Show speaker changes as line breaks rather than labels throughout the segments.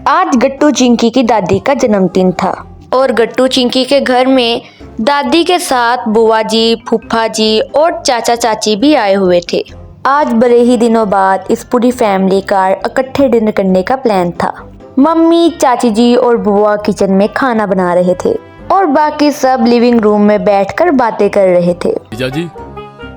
आज गट्टू चिंकी की दादी का जन्मदिन था और गट्टू चिंकी के घर में दादी के साथ बुआ जी, फूफा जी और चाचा चाची भी आए हुए थे। आज बड़े ही दिनों बाद इस पूरी फैमिली का इकट्ठे डिनर करने का प्लान था। मम्मी, चाची जी और बुआ किचन में खाना बना रहे थे और बाकी सब लिविंग रूम में बैठकर बातें कर रहे थे।
जीजा जी,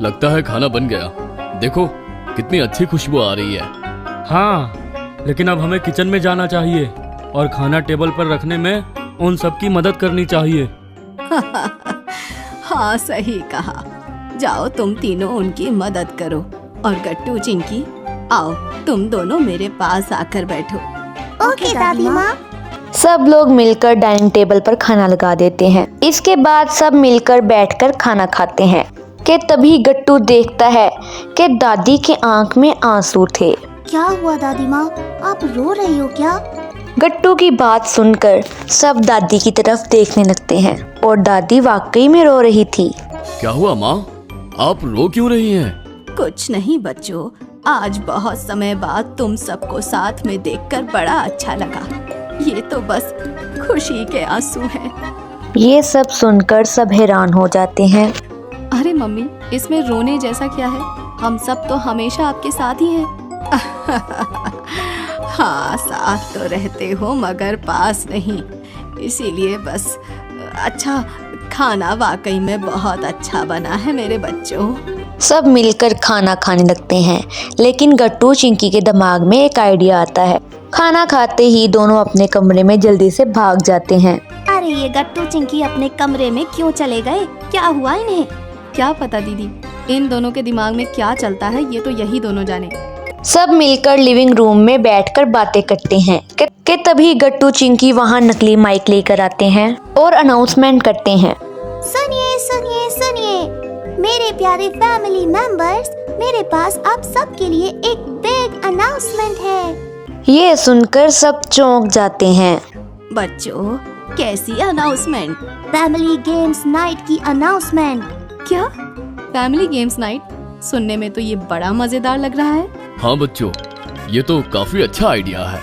लगता है खाना बन गया। देखो कितनी अच्छी खुशबू आ रही है।
हाँ, लेकिन अब हमें किचन में जाना चाहिए और खाना टेबल पर रखने में उन सब की मदद करनी चाहिए।
हाँ, सही कहा। जाओ तुम तीनों उनकी मदद करो और गट्टू चिंकी, आओ तुम दोनों मेरे पास आकर बैठो।
ओके दादी माँ।
सब लोग मिलकर डाइनिंग टेबल पर खाना लगा देते हैं। इसके बाद सब मिलकर बैठकर खाना खाते हैं कि तभी गट्टू देखता है कि दादी के आंख में आंसू थे।
क्या हुआ दादी माँ, आप रो रही हो क्या?
गट्टू की बात सुनकर सब दादी की तरफ देखने लगते हैं और दादी वाकई में रो रही थी।
क्या हुआ माँ, आप रो क्यों रही हैं?
कुछ नहीं बच्चों, आज बहुत समय बाद तुम सबको साथ में देखकर बड़ा अच्छा लगा। ये तो बस खुशी के आंसू हैं।
ये सब सुनकर सब हैरान हो जाते हैं।
अरे मम्मी, इसमें रोने जैसा क्या है? हम सब तो हमेशा आपके साथ ही हैं। हाँ, साथ तो रहते हो मगर पास नहीं, इसीलिए बस। अच्छा, खाना वाकई में बहुत अच्छा बना है मेरे बच्चों।
सब मिलकर खाना खाने लगते हैं, लेकिन गट्टू चिंकी के दिमाग में एक आइडिया आता है। खाना खाते ही दोनों अपने कमरे में जल्दी से भाग जाते हैं।
अरे ये गट्टू चिंकी अपने कमरे में क्यों चले गए? क्या हुआ इन्हें?
क्या पता दीदी, इन दोनों के दिमाग में क्या चलता है, ये तो यही दोनों जाने।
सब मिलकर लिविंग रूम में बैठकर बातें करते हैं कि तभी गट्टू चिंकी वहाँ नकली माइक लेकर आते हैं और अनाउंसमेंट करते हैं।
सुनिए सुनिए सुनिए, मेरे प्यारे फैमिली मेंबर्स, मेरे पास आप सबके लिए एक बिग अनाउंसमेंट है।
ये सुनकर सब चौंक जाते हैं।
बच्चों, कैसी अनाउंसमेंट?
फैमिली गेम्स नाइट की अनाउंसमेंट।
क्या फैमिली गेम्स नाइट? सुनने में तो ये बड़ा मजेदार लग रहा है।
हाँ बच्चों, ये तो काफी अच्छा आइडिया है।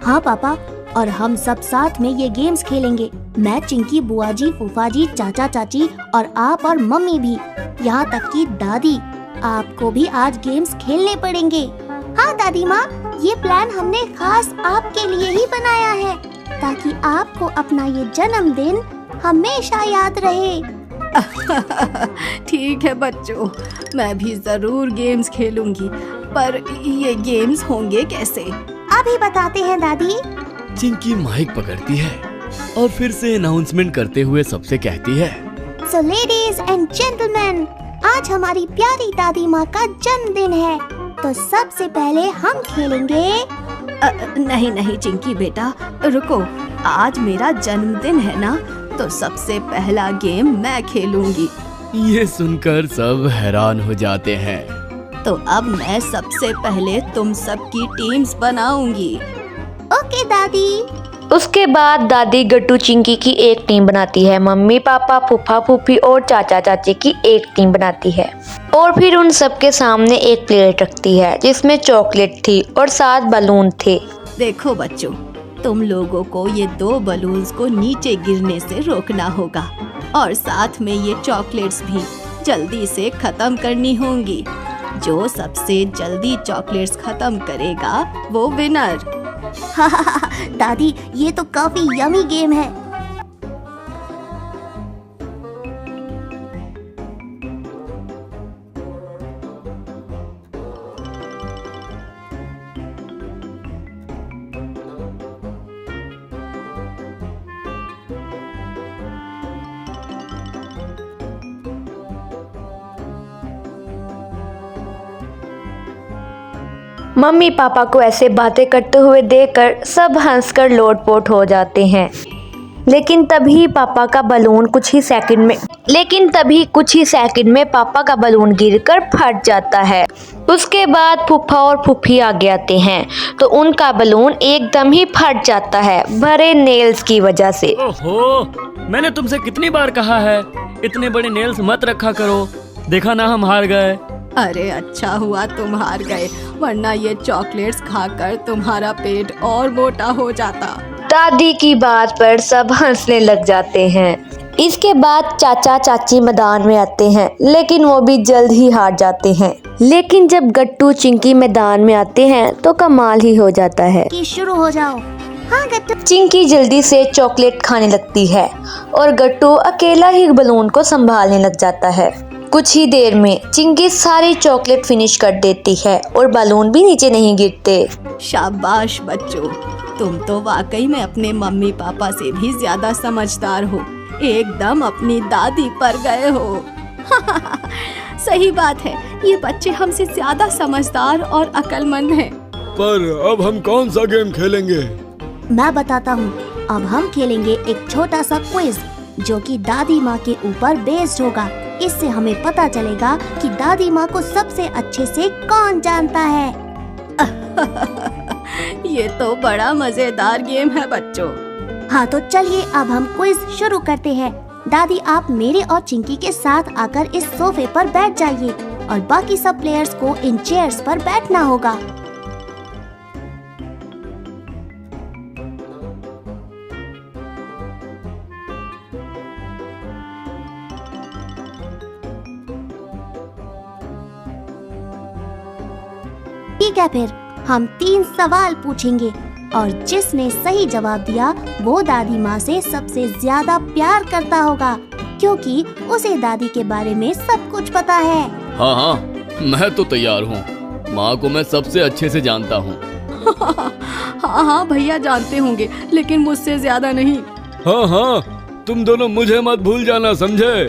हाँ पापा, और हम सब साथ में ये गेम्स खेलेंगे। मैं, चिंकी, बुआ जी, फूफा जी, चाचा चाची और आप और मम्मी भी, यहाँ तक कि दादी। आपको भी आज गेम्स खेलने पड़ेंगे। हाँ दादी माँ, ये प्लान हमने खास आपके लिए ही बनाया है, ताकि आपको अपना ये जन्मदिन हमेशा याद रहे।
ठीक है बच्चों, मैं भी जरूर गेम्स खेलूंगी, पर ये गेम्स होंगे कैसे?
अभी बताते हैं दादी।
चिंकी माइक पकड़ती है और फिर से अनाउंसमेंट करते हुए सबसे कहती है,
सो लेडीज एंड जेंटलमैन, आज हमारी प्यारी दादी माँ का जन्मदिन है, तो सबसे पहले हम खेलेंगे।
नहीं नहीं चिंकी बेटा, रुको। आज मेरा जन्मदिन है ना, तो सबसे पहला गेम मैं खेलूंगी।
ये सुनकर सब हैरान हो जाते हैं।
तो अब मैं सबसे पहले तुम सबकी टीम्स बनाऊंगी।
ओके दादी।
उसके बाद दादी गट्टू चिंकी की एक टीम बनाती है, मम्मी पापा, फूफा फूफी और चाचा चाची की एक टीम बनाती है और फिर उन सबके सामने एक प्लेट रखती है जिसमें चॉकलेट थी और 7 बलून थे।
देखो बच्चों, तुम लोगों को ये 2 बलून्स को नीचे गिरने से रोकना होगा और साथ में ये चॉकलेट्स भी जल्दी से खत्म करनी होंगी। जो सबसे जल्दी चॉकलेट्स खत्म करेगा वो विनर।
दादी, ये तो काफी यमी गेम है।
मम्मी पापा को ऐसे बातें करते हुए देखकर सब हंसकर लोटपोट हो जाते हैं। लेकिन तभी कुछ ही सेकंड में पापा का बलून गिरकर फट जाता है। उसके बाद फूफा और फूफी आगे आते हैं तो उनका बलून एकदम ही फट जाता है, भरे नेल्स की वजह से।
ओहो, मैंने तुमसे कितनी बार कहा है इतने बड़े नेल्स मत रखा करो। देखा ना, हम हार गए।
अरे अच्छा हुआ तुम हार गए वरना ये चॉकलेट्स खाकर तुम्हारा पेट और मोटा हो जाता।
दादी की बात पर सब हंसने लग जाते हैं। इसके बाद चाचा चाची मैदान में आते हैं, लेकिन वो भी जल्द ही हार जाते हैं। लेकिन जब गट्टू चिंकी मैदान में आते हैं तो कमाल ही हो जाता है
कि शुरू हो जाओ। हाँ गट्टू।
चिंकी जल्दी से चॉकलेट खाने लगती है और गट्टू अकेला ही बलून को संभालने लग जाता है। कुछ ही देर में चिंकी सारी चॉकलेट फिनिश कर देती है और बलून भी नीचे नहीं गिरते।
शाबाश बच्चों, तुम तो वाकई में अपने मम्मी पापा से भी ज्यादा समझदार हो। एकदम अपनी दादी पर गए हो। सही बात है, ये बच्चे हमसे ज्यादा समझदार और अक्लमंद हैं।
पर अब हम कौन सा गेम खेलेंगे?
मैं बताता हूँ। अब हम खेलेंगे एक छोटा सा क्विज जो कि दादी माँ के ऊपर बेस्ड होगा। इससे हमें पता चलेगा कि दादी माँ को सबसे अच्छे से कौन जानता है।
ये तो बड़ा मजेदार गेम है बच्चों।
हाँ तो चलिए अब हम क्विज शुरू करते हैं। दादी आप मेरे और चिंकी के साथ आकर इस सोफे पर बैठ जाइए और बाकी सब प्लेयर्स को इन चेयर्स पर बैठना होगा। ठीक है, फिर हम 3 सवाल पूछेंगे और जिसने सही जवाब दिया वो दादी माँ से सबसे ज्यादा प्यार करता होगा, क्योंकि उसे दादी के बारे में सब कुछ पता है।
हाँ हाँ, मैं तो तैयार हूँ। माँ को मैं सबसे अच्छे से जानता हूँ।
हाँ हाँ भैया जानते होंगे, लेकिन मुझसे ज्यादा नहीं।
हाँ हाँ, तुम दोनों मुझे मत भूल जाना, समझे?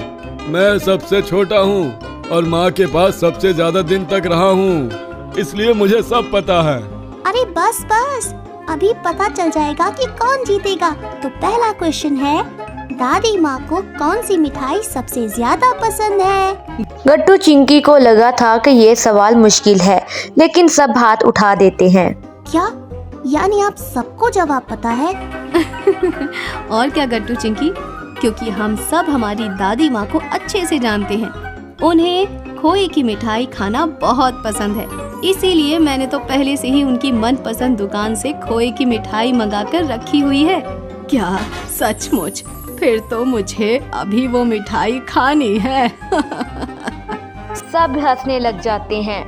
मैं सबसे छोटा हूँ और माँ के पास सबसे ज्यादा दिन तक रहा हूँ, इसलिए मुझे सब पता है।
अरे बस बस, अभी पता चल जाएगा कि कौन जीतेगा। तो पहला क्वेश्चन है, दादी माँ को कौन सी मिठाई सबसे ज्यादा पसंद है?
गट्टू चिंकी को लगा था कि ये सवाल मुश्किल है, लेकिन सब हाथ उठा देते हैं।
क्या यानी आप सबको जवाब पता है?
और क्या गट्टू चिंकी, क्योंकि हम सब हमारी दादी माँ को अच्छे से जानते हैं। उन्हें खोए की मिठाई खाना बहुत पसंद है, इसीलिए मैंने तो पहले से ही उनकी मनपसंद दुकान से खोए की मिठाई मंगाकर रखी हुई है। क्या सचमुच? फिर तो मुझे अभी वो मिठाई खानी है।
सब हंसने लग जाते हैं।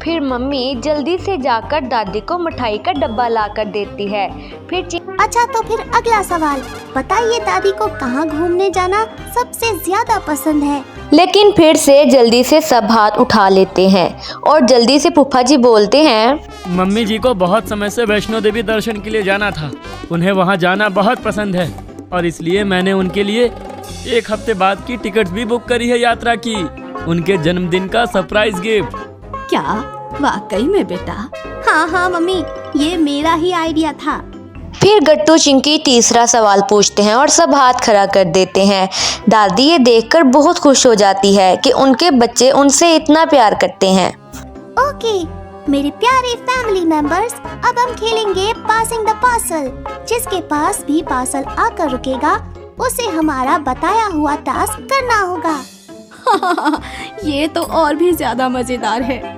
फिर मम्मी जल्दी से जाकर दादी को मिठाई का डब्बा लाकर देती है। फिर
अच्छा तो फिर अगला सवाल, बताइए दादी को कहाँ घूमने जाना सबसे ज्यादा पसंद है?
लेकिन फिर से जल्दी से सब हाथ उठा लेते हैं और जल्दी से फूफा जी बोलते हैं,
मम्मी जी को बहुत समय से वैष्णो देवी दर्शन के लिए जाना था। उन्हें वहाँ जाना बहुत पसंद है और इसलिए मैंने उनके लिए 1 हफ्ते बाद की टिकट भी बुक करी है यात्रा की, उनके जन्मदिन का सरप्राइज गिफ्ट।
क्या वाकई में बेटा?
हाँ हाँ मम्मी, ये मेरा ही आइडिया था।
फिर गट्टू चिंकी तीसरा सवाल पूछते हैं और सब हाथ खड़ा कर देते हैं। दादी ये देखकर बहुत खुश हो जाती है कि उनके बच्चे उनसे इतना प्यार करते हैं।
ओके मेरे प्यारे फैमिली मेंबर्स, अब हम खेलेंगे पासिंग द पार्सल। जिसके पास भी पार्सल आकर रुकेगा उसे हमारा बताया हुआ टास्क करना होगा।
ये तो और भी ज्यादा मजेदार है।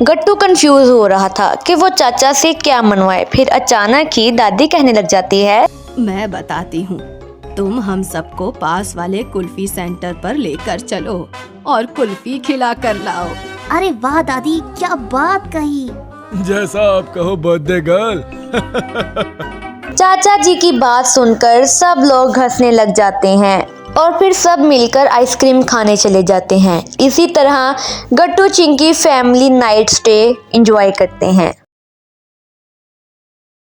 गट्टू कंफ्यूज हो रहा था कि वो चाचा से क्या मनवाए। फिर अचानक ही दादी कहने लग जाती है,
मैं बताती हूँ। तुम हम सबको पास वाले कुल्फी सेंटर पर लेकर चलो और कुल्फी खिला कर लाओ।
अरे वाह दादी, क्या बात कही।
जैसा आप कहो बर्थडे गर्ल।
चाचा जी की बात सुनकर सब लोग हंसने लग जाते हैं और फिर सब मिलकर आइसक्रीम खाने चले जाते हैं। इसी तरह Gattu Chinki family night stay enjoy करते हैं।